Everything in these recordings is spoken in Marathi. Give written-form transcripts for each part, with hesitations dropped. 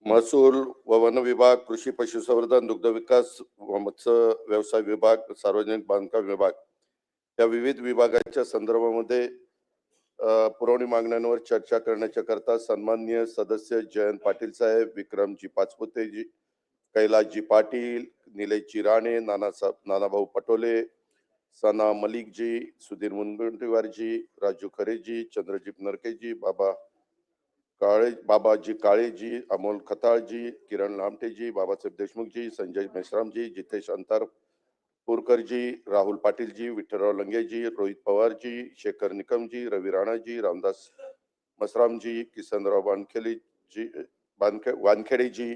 महसूल व वन विभाग, कृषी पशुसंवर्धन, दुग्ध विकास व मत्स्य व्यवसाय विभाग, सार्वजनिक बांधकाम विभाग या विविध विभागाच्या संदर्भामध्ये पुरवणी मागण्यांवर चर्चा करण्याच्या करता सन्माननीय सदस्य जयंत पाटील साहेब, विक्रमजी पाचपुते जी, कैलासजी पाटील, निलेशजी राणे, नानाभाऊ पटोले, सना मलिक जी, सुधीर मुनगंटीवार जी, राजू खरेजी, चंद्रजीत नरकेजी, बाबाजी काळेजी, अमोल खताळजी, किरण लामटेजी, बाबासाहेब देशमुखजी, संजय मेश्रामजी, जितेश अंतारपूरकरजी, राहुल पाटीलजी, विठ्ठलराव लंगेजी, रोहित पवारजी, शेखर निकमजी, रवी राणाजी, रामदास मसरामजी, किसनराव वानखेडेजी,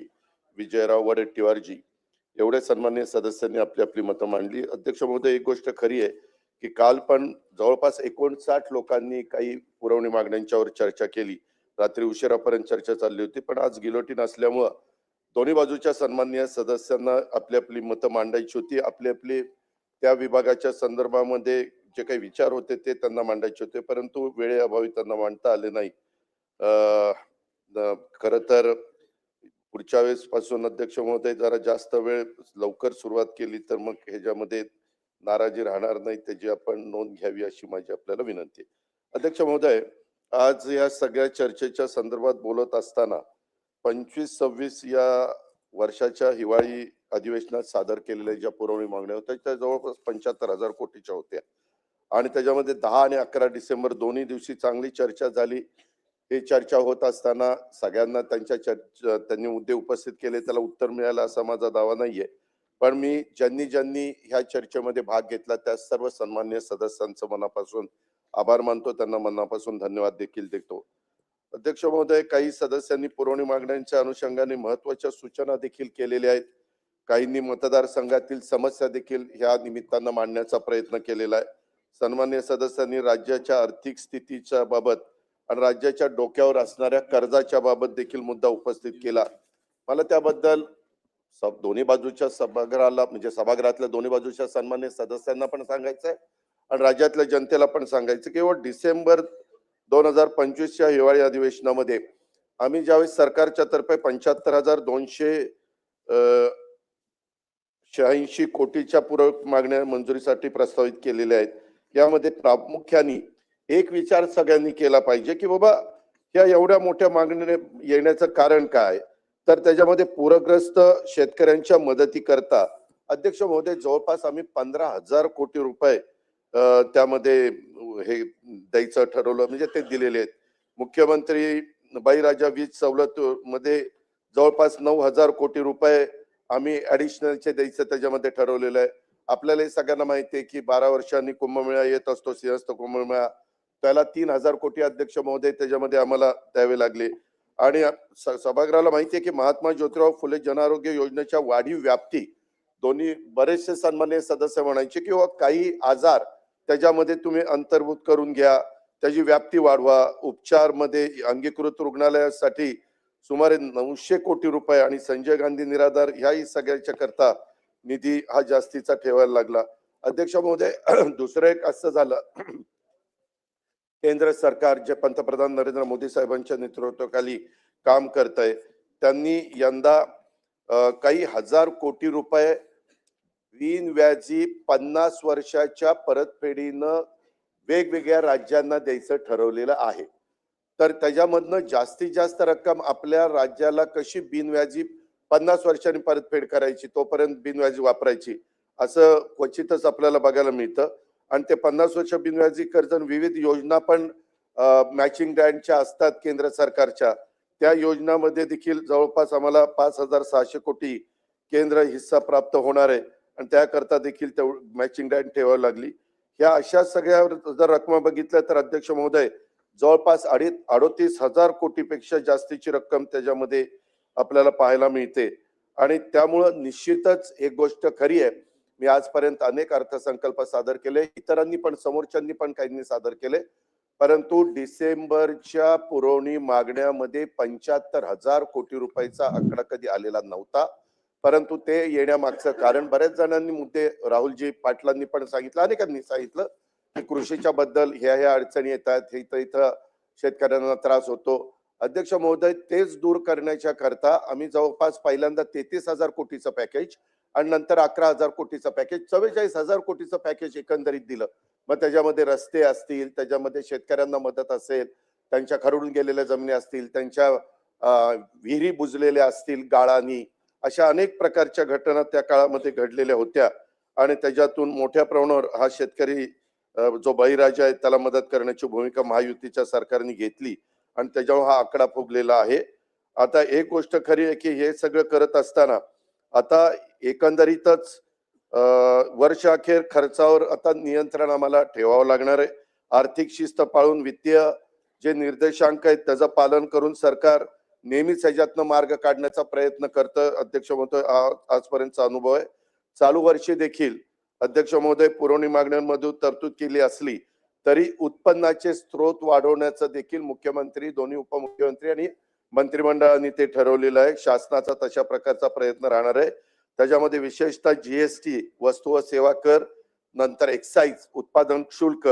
विजयराव वडेट्टीवारजी एवढे सन्माननीय सदस्यांनी आपली आपली मतं मांडली. अध्यक्ष महोदय, एक गोष्ट खरी आहे की काल पण जवळपास 59 लोकांनी काही पुरवणी मागण्यांच्यावर चर्चा केली. रात्री उशिरापर्यंत चर्चा चालली होती, पण आज गिलोटीन असल्यामुळं दोन्ही बाजूच्या सन्माननीय सदस्यांना आपली आपली मतं मांडायची होती. आपले आपले त्या विभागाच्या संदर्भामध्ये जे काही विचार होते ते त्यांना मांडायचे होते, परंतु वेळेअभावी त्यांना मांडता आले नाही. खरं तर पुढच्या वेळेस पासून अध्यक्ष महोदय जरा जास्त वेळ लवकर सुरुवात केली तर मग ह्याच्यामध्ये नाराजी राहणार नाही, त्याची आपण नोंद घ्यावी अशी माझी आपल्याला विनंती आहे. अध्यक्ष महोदय, आज या सगळ्या चर्चेच्या संदर्भात बोलत असताना 25-26 या वर्षाच्या हिवाळी अधिवेशनात सादर केलेल्या ज्या पुरवणी मागण्या होत्या त्या जवळपास 75,000 कोटीच्या होत्या आणि त्याच्यामध्ये 10 आणि 11 डिसेंबर दोन्ही दिवशी चांगली चर्चा झाली. हे चर्चा होत असताना सगळ्यांना त्यांनी मुद्दे उपस्थित केले, त्याला उत्तर मिळालं असा माझा दावा नाहीये, पण मी ज्यांनी ह्या चर्चेमध्ये भाग घेतला त्या सर्व सन्माननीय सदस्यांचं मनापासून आभार मानतो, त्यांना मनापासून धन्यवाद देखील देतो. अध्यक्ष महोदय, काही सदस्यांनी पुरवणी मागण्यांच्या अनुषंगाने महत्वाच्या सूचना देखील केलेल्या आहेत. काहींनी मतदारसंघातील समस्या देखील ह्या निमित्तानं मांडण्याचा प्रयत्न केलेला आहे. सन्माननीय सदस्यांनी राज्याच्या आर्थिक स्थितीच्या बाबत आणि राज्याच्या डोक्यावर असणाऱ्या कर्जाच्या बाबत देखील मुद्दा उपस्थित केला. मला त्याबद्दल दोन्ही बाजूच्या सभागृहाला म्हणजे सभागृहातल्या दोन्ही बाजूच्या सन्माननीय सदस्यांना पण सांगायचं आहे आणि राज्यातल्या जनतेला पण सांगायचं की डिसेंबर 2025च्या हिवाळी अधिवेशनामध्ये आम्ही ज्यावेळेस सरकारच्या तर्फे 75,286 कोटीच्या पूरक मागण्या मंजुरीसाठी प्रस्तावित केलेल्या आहेत. यामध्ये प्रामुख्याने एक विचार सगळ्यांनी केला पाहिजे की बाबा या एवढ्या मोठ्या मागण्या येण्याचं कारण काय, तर त्याच्यामध्ये पूरग्रस्त शेतकऱ्यांच्या मदती करता अध्यक्ष महोदय जवळपास आम्ही 15,000 कोटी रुपये त्यामध्ये हे द्यायचं ठरवलं, म्हणजे ते दिलेले आहेत. मुख्यमंत्री बाईराजा वीज सवलत मध्ये जवळपास 9,000 कोटी रुपये आम्ही ऍडिशनलचे द्यायचं त्याच्यामध्ये ठरवलेलं आहे. आपल्याला हे सगळ्यांना माहिती आहे की 12 वर्षांनी कुंभमेळा येत असतो, सिंहस्थ कुंभमेळा, त्याला 3,000 कोटी अध्यक्ष महोदय त्याच्यामध्ये आम्हाला द्यावे लागले. आणि सभागृहाला माहिती आहे की महात्मा ज्योतिराव फुले जनआरोग्य योजनेच्या वाढीव व्याप्ती दोन्ही बरेचसे सन्माननीय सदस्य म्हणायचे की काही आजार त्याच्यामध्ये तुम्ही अंतर्भूत करून घ्या, त्याची व्याप्ती वाढवा. उपचार मध्ये अंगीकृत रुग्णालयासाठी सुमारे 900 कोटी रुपये आणि संजय गांधी निराधार ह्याही सगळ्याच्या करता निधी हा जास्तीचा ठेवायला लागला. अध्यक्ष महोदय, दुसरं एक असं झालं, केंद्र सरकार जे पंतप्रधान नरेंद्र मोदी साहेबांच्या नेतृत्वाखाली काम करत आहे, त्यांनी यंदा काही हजार कोटी रुपये बिनव्याजी 50 वर्षाच्या परतफेडीनं वेगवेगळ्या राज्यांना द्यायचं ठरवलेलं आहे. तर त्याच्यामधनं जास्तीत जास्त रक्कम आपल्या राज्याला कशी बिनव्याजी 50 वर्षांनी परतफेड करायची, तोपर्यंत बिनव्याजी वापरायची, असं क्वचितच आपल्याला बघायला मिळतं. आणि ते 50 वर्ष बिनव्याजी कर्ज विविध योजना पण मॅचिंग ग्रँटच्या असतात केंद्र सरकारच्या, त्या योजनामध्ये देखील जवळपास आम्हाला 5,600 कोटी केंद्र हिस्सा प्राप्त होणार आहे आणि त्याकरता देखील मॅचिंग ग्रँट ठेवावी लागली. ह्या अशा सगळ्या जर रक्कम बघितल्या तर अध्यक्ष महोदय जवळपास 38,000 कोटीपेक्षा जास्तीची रक्कम त्याच्यामध्ये आपल्याला पाहायला मिळते. आणि त्यामुळं निश्चितच एक गोष्ट खरी आहे, मी आजपर्यंत अनेक अर्थसंकल्प सादर केले, इतरांनी पण समोरच्यांनी पण काहींनी सादर केले, परंतु डिसेंबरच्या पुरवणी मागण्यामध्ये 75,000 कोटी रुपयाचा आकडा कधी आलेला नव्हता. परंतु ते येण्यामागचं कारण बऱ्याच जणांनी मुद्दे, राहुलजी पाटलांनी पण सांगितलं, अनेकांनी सांगितलं की कृषीच्या बद्दल ह्या अडचणी येतात, इथं शेतकऱ्यांना त्रास होतो. अध्यक्ष महोदय, तेच दूर करण्याच्या करता आम्ही जवळपास पहिल्यांदा 33,000 कोटीचं पॅकेज आणि नंतर 11,000 कोटीचं पॅकेज, 44,000 कोटीचं पॅकेज एकंदरीत दिलं. मग त्याच्यामध्ये रस्ते असतील, त्याच्यामध्ये शेतकऱ्यांना मदत असेल, त्यांच्या खरडून गेलेल्या जमिनी असतील, त्यांच्या विहिरी बुजलेल्या असतील गाळानी, अशा अनेक प्रकारच्या घटना त्या काळामध्ये घडलेल्या होत्या आणि त्याच्यातून मोठ्या प्रमाणावर हा शेतकरी जो बळीराजा आहे त्याला मदत करण्याची भूमिका महायुतीच्या सरकारने घेतली आणि त्याच्यावर हा आकडा फुगलेला आहे. आता एक गोष्ट खरी आहे की हे सगळं करत असताना आता एकंदरीतच वर्ष अखेर खर्चावर आता नियंत्रण आम्हाला ठेवावं लागणार आहे. आर्थिक शिस्त पाळून वित्तीय जे निर्देशांक आहेत त्याचं पालन करून सरकार नेहमीच ह्याच्यातनं मार्ग काढण्याचा प्रयत्न करतं. अध्यक्ष महोदय, आजपर्यंतचा अनुभव आहे. चालू वर्षी देखील अध्यक्ष महोदय पुरवणी मागण्यांमध्ये तरतूद केली असली तरी उत्पन्नाचे स्रोत वाढवण्याचं देखील मुख्यमंत्री, दोन्ही उपमुख्यमंत्री आणि मंत्रिमंडळाने ते ठरवलेलं आहे. शासनाचा तशा प्रकारचा प्रयत्न राहणार आहे. त्याच्यामध्ये विशेषतः जीएसटी, वस्तू व सेवा कर, नंतर एक्साईज, उत्पादन शुल्क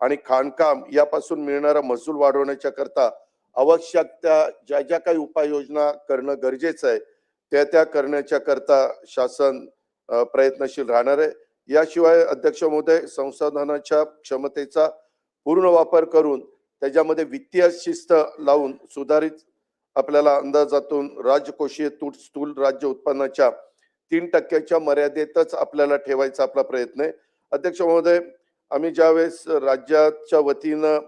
आणि खाणकाम यापासून मिळणारा महसूल वाढवण्याच्या करता आवश्यक त्या ज्या ज्या काही उपाययोजना करणं गरजेचं आहे त्या करण्याच्या करता शासन प्रयत्नशील राहणार आहे. याशिवाय अध्यक्ष महोदय, संसाधनाच्या क्षमतेचा पूर्ण वापर करून त्याच्यामध्ये वित्तीय शिस्त लावून सुधारित आपल्याला अंदाजातून राजकोषीय तूट स्थूल राज्य उत्पन्नाच्या 3% मर्यादेतच आपल्याला ठेवायचा आपला प्रयत्न आहे. अध्यक्ष महोदय, आम्ही ज्यावेळेस राज्याच्या वतीनं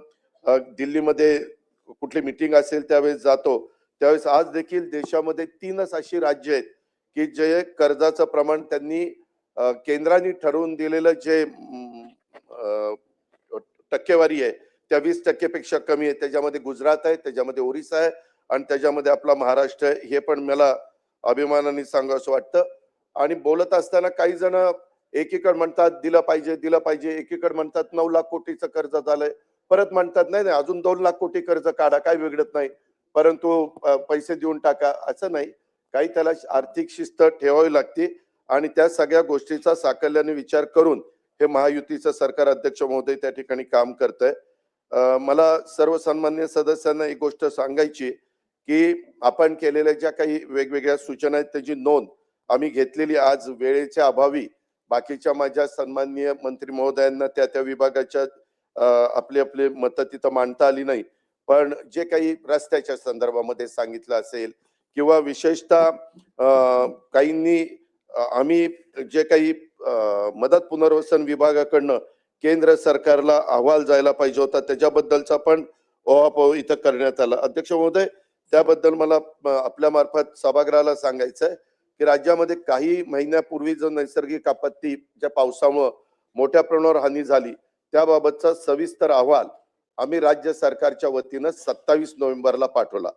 दिल्लीमध्ये कुठली मीटिंग असेल त्यावेळेस जातो, त्यावेळेस आज देखील देशामध्ये 3च अशी राज्य आहेत की जे कर्जाचं प्रमाण त्यांनी केंद्राने ठरवून दिलेलं जे टक्केवारी आहे त्या 20% पेक्षा कमी आहे. त्याच्यामध्ये गुजरात आहे, त्याच्यामध्ये ओरिसा आहे आणि त्याच्यामध्ये आपला महाराष्ट्र आहे. हे पण मला अभिमानाने सांगावंसं वाटतं. आणि बोलत असताना काही जण एकीकडे म्हणतात दिलं पाहिजे, एकीकडे म्हणतात 9 लाख कोटीचं कर्ज झालंय, परत म्हणतात नाही नाही अजून 2 लाख कोटी कर्ज काढा, काय बिघडत नाही, परंतु पैसे देऊन टाका. असं नाही, काही त्याला आर्थिक शिस्त ठेवावी लागते आणि त्या सगळ्या गोष्टीचा साकल्याने विचार करून हे महायुतीचं सरकार अध्यक्ष महोदय त्या ठिकाणी काम करतंय. मला सर्व सन्मान्य सदस्यांना एक गोष्ट सांगायची की आपण केलेल्या ज्या काही वेगवेगळ्या सूचना आहेत त्याची नोंद आम्ही घेतलेली. आज वेळेच्या अभावी बाकीच्या माझ्या सन्माननीय मंत्री महोदयांना त्या विभागाच्या आपली मतं तिथं मांडता आली नाही, पण जे काही रस्त्याच्या संदर्भामध्ये सांगितलं असेल किंवा विशेषतः काहींनी आम्ही जे काही मदत पुनर्वसन विभागाकडनं केंद्र सरकारला अहवाल जायला पाहिजे होता त्याच्याबद्दलचा पण ओहापोह इथं करण्यात आला. अध्यक्ष महोदय, त्याबद्दल मला आपल्या मार्फत सभागृहाला सांगायचं आहे की राज्यामध्ये काही महिन्यापूर्वी जो नैसर्गिक आपत्ती ज्या पावसामुळे मोठ्या प्रमाणावर हानी झाली त्याबाबतचा सविस्तर अहवाल आम्ही राज्य सरकारच्या वतीनं 27 नोव्हेंबरला पाठवला.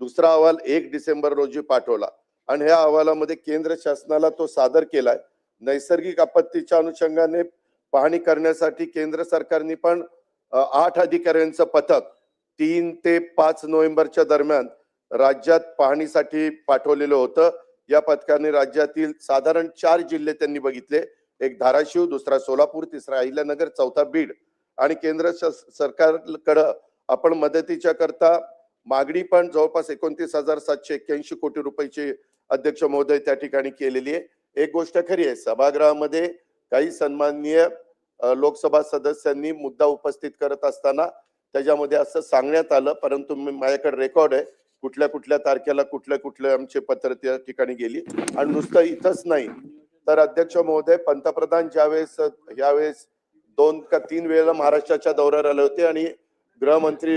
दुसरा अहवाल 1 डिसेंबर रोजी पाठवला आणि ह्या अहवालामध्ये केंद्र शासनाला तो सादर केलाय. नैसर्गिक आपत्तीच्या अनुषंगाने पाहणी करण्यासाठी केंद्र सरकारने पण 8 अधिकाऱ्यांचं पथक 3 ते 5 नोव्हेंबरच्या दरम्यान राज्यात पाहणीसाठी पाठवलेलं होतं. या पथकाने राज्यातील साधारण 4 जिल्हे त्यांनी बघितले. एक धाराशिव, दुसरा सोलापूर, तिसरा अहिल्यानगर, चौथा बीड. आणि केंद्र सरकारकडं आपण मदतीच्या करता मागणी पण जवळपास 29,781 कोटी रुपयाची अध्यक्ष महोदय त्या ठिकाणी केलेली आहे. एक गोष्ट खरी आहे, सभागृहामध्ये काही सन्माननीय लोकसभा सदस्यांनी मुद्दा उपस्थित करत असताना त्याच्यामध्ये असं सांगण्यात आलं, परंतु माझ्याकडे रेकॉर्ड आहे कुठल्या कुठल्या तारखेला कुठले आमचे पत्र त्या ठिकाणी गेली. आणि नुसतं इथंच नाही तर अध्यक्ष महोदय, पंतप्रधान ज्यावेळेस यावेळेस 2 का 3 वेळेला महाराष्ट्राच्या दौऱ्यावर आले होते आणि गृहमंत्री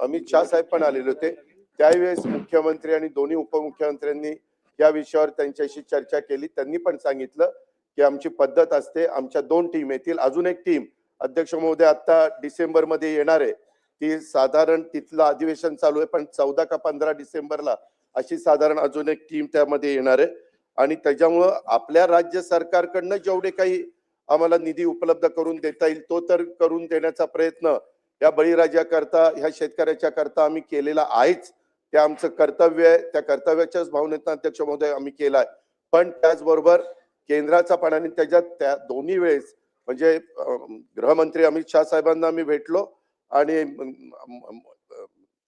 अमित शाह साहेब पण आलेले होते, त्यावेळेस मुख्यमंत्री आणि दोन्ही उपमुख्यमंत्र्यांनी या विषयावर त्यांच्याशी चर्चा केली. त्यांनी पण सांगितलं की आमची पद्धत असते, आमच्या 2 टीम येतील, अजून एक टीम अध्यक्ष महोदय आता डिसेंबर मध्ये येणार आहे. ती साधारण तिथलं अधिवेशन चालू आहे पण 14 का 15 डिसेंबरला अशी साधारण अजून एक टीम त्यामध्ये येणार आहे. आणि त्याच्यामुळं आपल्या राज्य सरकारकडनं जेवढे काही आम्हाला निधी उपलब्ध करून देता येईल तो तर करून देण्याचा प्रयत्न या बळीराजा करता, ह्या शेतकऱ्याच्या करता आम्ही केलेला आहेच. ते आमचं कर्तव्य आहे, त्या कर्तव्याच्याच भावनेतून अध्यक्ष महोदय आम्ही केलाय. पण त्याचबरोबर केंद्राचा पण आणि त्याच्यात त्या दोन्ही वेळेस म्हणजे गृहमंत्री अमित शाह साहेबांना आम्ही भेटलो आणि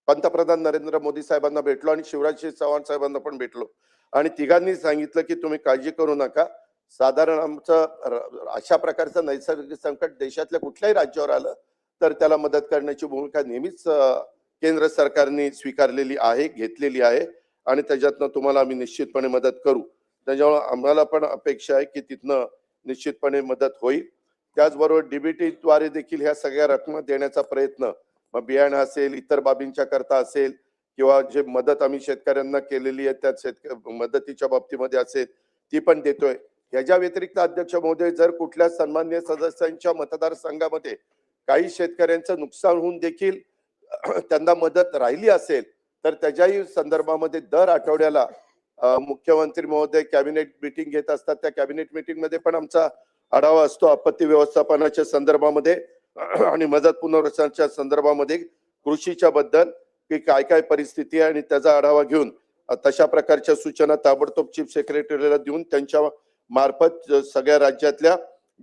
पंतप्रधान नरेंद्र मोदी साहेबांना भेटलो आणि शिवराज सिंह चव्हाण साहेबांना पण भेटलो आणि तिघांनी सांगितलं की तुम्ही काळजी करू नका. साधारण आमचं अशा प्रकारचं नैसर्गिक संकट देशातल्या कुठल्याही राज्यावर आलं तर त्याला मदत करण्याची भूमिका नेहमीच केंद्र सरकारने स्वीकारलेली आहे, घेतलेली आहे आणि त्याच्यातनं तुम्हाला आम्ही निश्चितपणे मदत करू. त्याच्यामुळे आम्हाला पण अपेक्षा आहे की तिथनं निश्चितपणे मदत होईल. त्याचबरोबर डीबीटी द्वारे देखील ह्या सगळ्या रकमा देण्याचा प्रयत्न, मग बियाणं असेल, इतर बाबींच्या करता असेल किंवा जे मदत आम्ही शेतकऱ्यांना केलेली आहे त्या मदतीच्या बाबतीमध्ये असेल ती पण देतोय. याच्या व्यतिरिक्त अध्यक्ष महोदय, जर कुठल्या सन्माननीय सदस्यांच्या मतदारसंघामध्ये काही शेतकऱ्यांचं नुकसान होऊन देखील त्यांना मदत राहिली असेल तर त्याच्याही संदर्भामध्ये दर आठवड्याला मुख्यमंत्री महोदय कॅबिनेट मीटिंग घेत असतात. त्या कॅबिनेट मीटिंग मध्ये पण आमचा आढावा असतो आपत्ती व्यवस्थापनाच्या संदर्भामध्ये आणि मदत पुनर्वसनाच्या संदर्भामध्ये, कृषीच्या बद्दल की काय काय परिस्थिती आहे आणि त्याचा आढावा घेऊन तशा प्रकारच्या सूचना ताबडतोब चीफ सेक्रेटरीला देऊन त्यांच्या मार्फत सगळ्या राज्यातल्या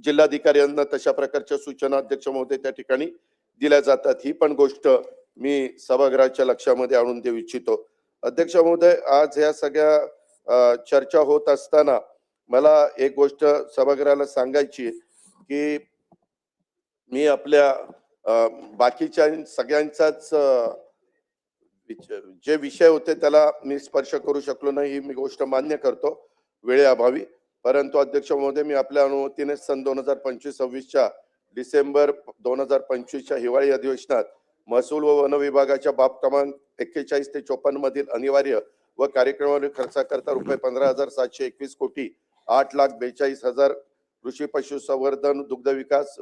जिल्हाधिकाऱ्यांना तशा प्रकारच्या सूचना अध्यक्ष महोदय त्या ठिकाणी दिल्या जातात. ही पण गोष्ट मी सभागृहाच्या लक्षामध्ये आणून देऊ इच्छितो. अध्यक्ष महोदय, आज ह्या सगळ्या चर्चा होत असताना मला एक गोष्ट सभागृहाला सांगायची की मी आपल्या बाकीच्या सगळ्यांचाच जे विषय होते त्याला मी स्पर्श करू शकलो नाही, ही मी गोष्ट मान्य करतो वेळेअभावी. परंतु अध्यक्ष महोदय, मी आपल्या अनुमतीने सन 2025-26च्या डिसेंबर 2025च्या हिवाळी अधिवेशनात महसूल व वन विभागाच्या बाब क्रमांक 41 ते 54 मधील अनिवार्य व कार्यक्रमावरील खर्चाकरता रुपये 15,721 कोटी 8,42,000 कृषी पशुसंवर्धन, दुग्ध विकास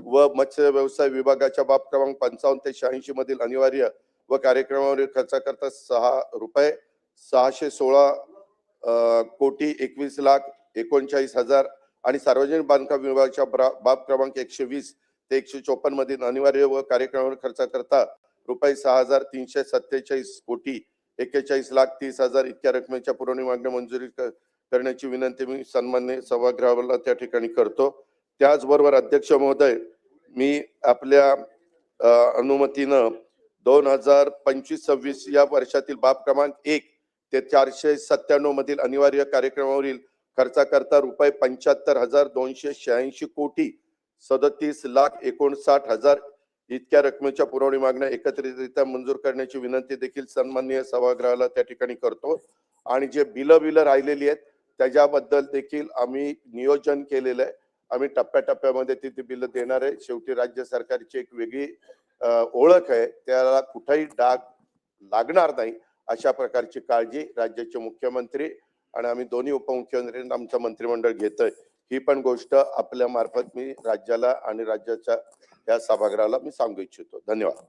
व मत्स्य व्यवसाय विभागाच्या बाब क्रमांक 55 ते 86 मधील अनिवार्य व कार्यक्रमावरील खर्चाकरता रुपये 616 कोटी 21,39,000 आणि सार्वजनिक बांधकाम विभागाच्या बाब क्रमांक 120 ते 154 मधील अनिवार्य व कार्यक्रमावर खर्चाकरता रुपये 6,347 कोटी 41,30,000 इतक्या रकमेच्या पुरवणी मागण्या मंजुरी करण्याची विनंती मी सन्माननीय सभागृहाला त्या ठिकाणी करतो. त्याचबरोबर अध्यक्ष महोदय, मी आपल्या अनुमतीनं 2025-26 या वर्षातील बाब क्रमांक 1 ते 497 मधील अनिवार्य कार्यक्रमावरील खर्चाकरता रुपये 75,286 कोटी 37,59,000 इतक्या रकमेच्या पुरवणी मागण्या एकत्रितरित्या मंजूर करण्याची विनंती देखील सन्माननीय सभागृहाला त्या ठिकाणी करतो. आणि जे बिलं राहिलेली आहेत त्याच्याबद्दल देखील आम्ही नियोजन केलेलं आहे. आम्ही टप्प्याटप्प्यामध्ये ती बिलं देणार आहे. शेवटी राज्य सरकारची एक वेगळी ओळख आहे, त्याला कुठेही डाग लागणार नाही अशा प्रकारची काळजी राज्याचे मुख्यमंत्री आणि आम्ही दोन्ही उपमुख्यमंत्र्यांना आमचं मंत्रिमंडळ घेतोय. ही पण गोष्ट आपल्या मार्फत मी राज्याला आणि राज्याच्या या सभागृहाला मी सांगू इच्छितो. धन्यवाद.